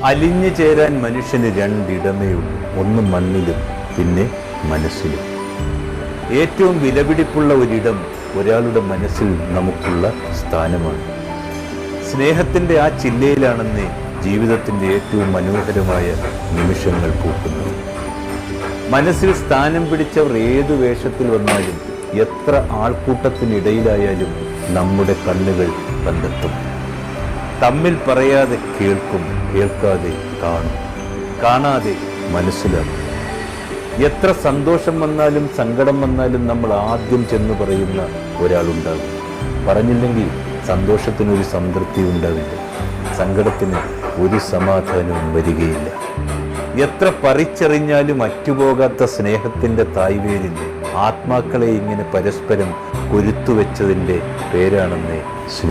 അലിഞ്ഞു ചേരാൻ മനുഷ്യന് രണ്ടിടമേ ഉള്ളൂ, ഒന്ന് മണ്ണിലും പിന്നെ മനസ്സിലും. ഏറ്റവും വിലപിടിപ്പുള്ള ഒരിടം ഒരാളുടെ മനസ്സിൽ നമുക്കുള്ള സ്ഥാനമാണ്. സ്നേഹത്തിൻ്റെ ആ ചില്ലയിലാണെന്നേ ജീവിതത്തിൻ്റെ ഏറ്റവും മനോഹരമായ നിമിഷങ്ങൾ പൂക്കുന്നത്. മനസ്സിൽ സ്ഥാനം പിടിച്ചവർ ഏതു വേഷത്തിൽ വന്നാലും എത്ര ആൾക്കൂട്ടത്തിനിടയിലായാലും നമ്മുടെ കണ്ണുകൾ കണ്ടെത്തും. തമ്മിൽ പറയാതെ കേൾക്കും, കേൾക്കാതെ കാണും, കാണാതെ മനസ്സിലാക്കും. എത്ര സന്തോഷം വന്നാലും സങ്കടം വന്നാലും നമ്മൾ ആദ്യം ചെന്ന് പറയുന്ന ഒരാളുണ്ടാകും. പറഞ്ഞില്ലെങ്കിൽ സന്തോഷത്തിനൊരു സംതൃപ്തി ഉണ്ടാവില്ല, സങ്കടത്തിന് ഒരു സമാധാനവും വരികയില്ല. എത്ര പറിച്ചെറിഞ്ഞാലും അറ്റുപോകാത്ത സ്നേഹത്തിൻ്റെ തായ്വേരിൽ ആത്മാക്കളെ ഇങ്ങനെ പരസ്പരം കൊരുത്തുവെച്ചതിൻ്റെ പേരാണെന്നേ സ്നേഹം.